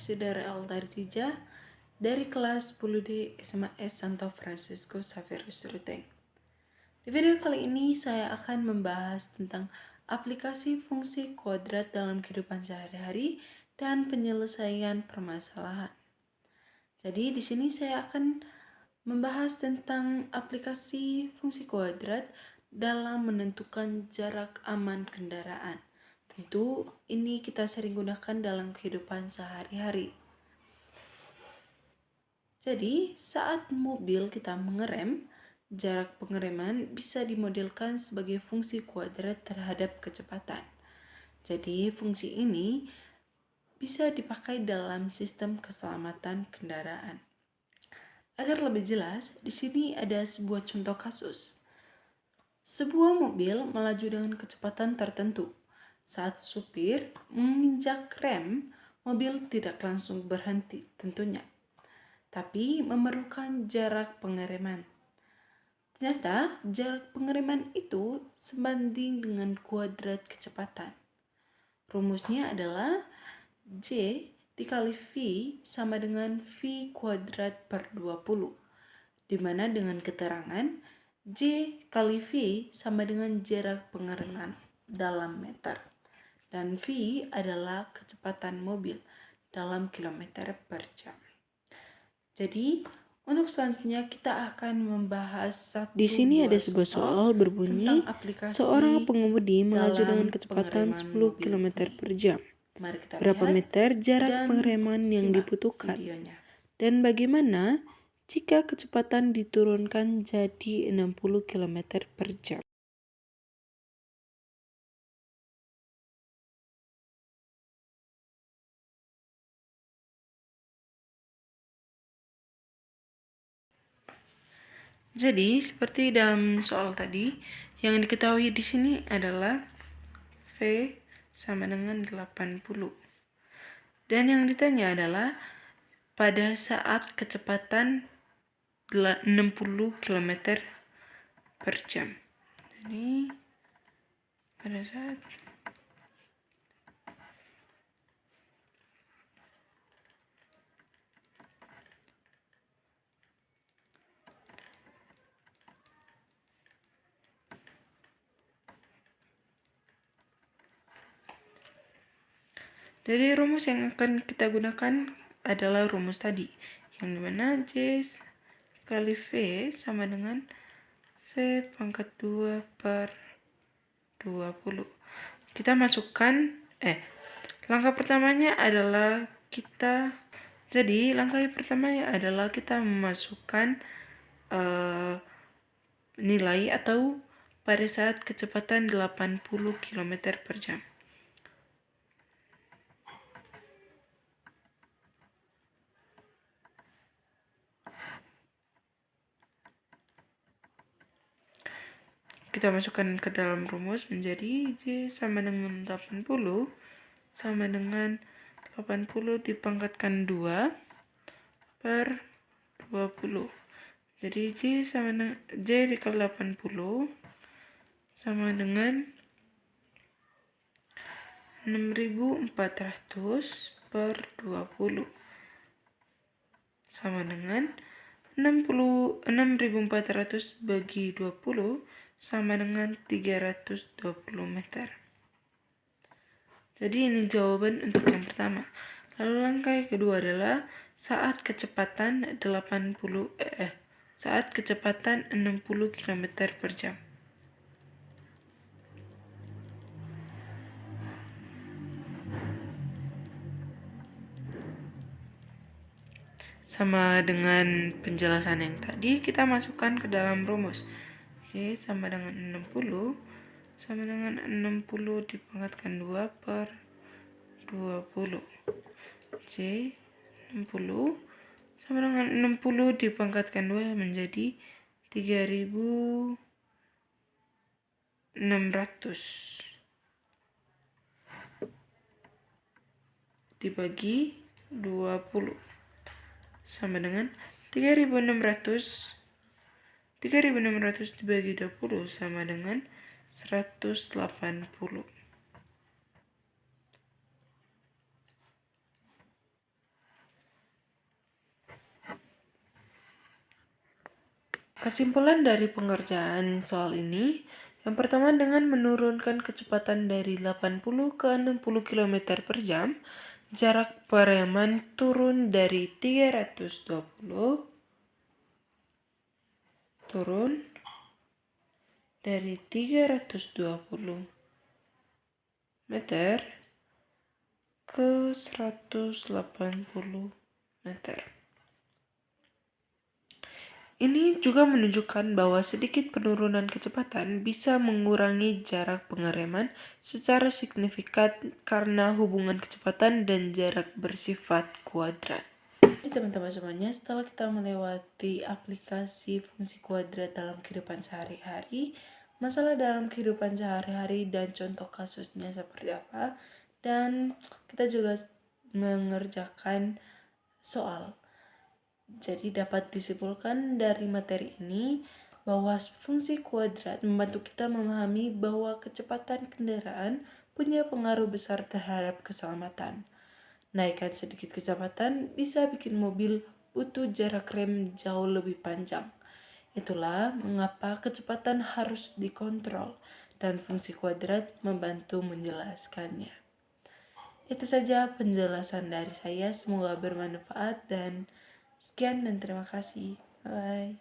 Saudara Altarjija dari kelas 10D SMA Santo Francisco Xavierus Ruteng. Di video kali ini saya akan membahas tentang aplikasi fungsi kuadrat dalam kehidupan sehari-hari dan penyelesaian permasalahan. Jadi di sini saya akan membahas tentang aplikasi fungsi kuadrat dalam menentukan jarak aman kendaraan. Tentu ini kita sering gunakan dalam kehidupan sehari-hari. Jadi saat mobil kita mengerem, jarak pengereman bisa dimodelkan sebagai fungsi kuadrat terhadap kecepatan. Jadi fungsi ini bisa dipakai dalam sistem keselamatan kendaraan. Agar lebih jelas, di sini ada sebuah contoh kasus. Sebuah mobil melaju dengan kecepatan tertentu. Saat supir menginjak rem, mobil tidak langsung berhenti tentunya, tapi memerlukan jarak pengereman. Ternyata jarak pengereman itu sebanding dengan kuadrat kecepatan. Rumusnya adalah J dikali V sama dengan V kuadrat per 20, di mana dengan keterangan J kali V sama dengan jarak pengereman dalam meter, dan V adalah kecepatan mobil dalam kilometer per jam. Jadi, untuk selanjutnya kita akan membahas Di sini ada sebuah soal berbunyi, seorang pengemudi melaju dengan kecepatan 10 km per jam. Berapa meter jarak pengereman yang dibutuhkan? Dan bagaimana jika kecepatan diturunkan jadi 60 km per jam? Jadi, seperti dalam soal tadi, yang diketahui di sini adalah V sama dengan 80. Dan yang ditanya adalah pada saat kecepatan 60 km per jam. Jadi, pada saat Jadi rumus yang akan kita gunakan adalah rumus tadi, yang dimana J kali V sama dengan V pangkat 2 per 20. Kita masukkan, langkah pertamanya adalah kita memasukkan nilai atau pada saat kecepatan 80 km per jam. Kita masukkan ke dalam rumus menjadi J sama dengan 80 sama dengan 80 dipangkatkan 2 per 20. Jadi J dikali 80 sama dengan 6400 per 20 sama dengan 6400 bagi 20 sama dengan 320 meter. Jadi ini jawaban untuk yang pertama. Lalu langkah yang kedua adalah saat kecepatan 60 km per jam. Sama dengan penjelasan yang tadi, kita masukkan ke dalam rumus. J sama dengan 60 sama dengan 60 dipangkatkan 2 per 20. J 60 sama dengan 60 dipangkatkan 2 menjadi 3600 dibagi 20 sama dengan 3600 dibagi 20 sama dengan 180. Kesimpulan dari pengerjaan soal ini, yang pertama dengan menurunkan kecepatan dari 80 ke 60 km per jam, jarak pereman turun dari 320 meter ke 180 meter. Ini juga menunjukkan bahwa sedikit penurunan kecepatan bisa mengurangi jarak pengereman secara signifikan karena hubungan kecepatan dan jarak bersifat kuadrat. Jadi teman-teman semuanya, setelah kita melewati aplikasi fungsi kuadrat dalam kehidupan sehari-hari, masalah dalam kehidupan sehari-hari dan contoh kasusnya seperti apa, dan kita juga mengerjakan soal. Jadi dapat disimpulkan dari materi ini bahwa fungsi kuadrat membantu kita memahami bahwa kecepatan kendaraan punya pengaruh besar terhadap keselamatan. Naikkan sedikit kecepatan bisa bikin mobil butuh jarak rem jauh lebih panjang. Itulah mengapa kecepatan harus dikontrol dan fungsi kuadrat membantu menjelaskannya. Itu saja penjelasan dari saya, semoga bermanfaat dan sekian dan terima kasih. Bye.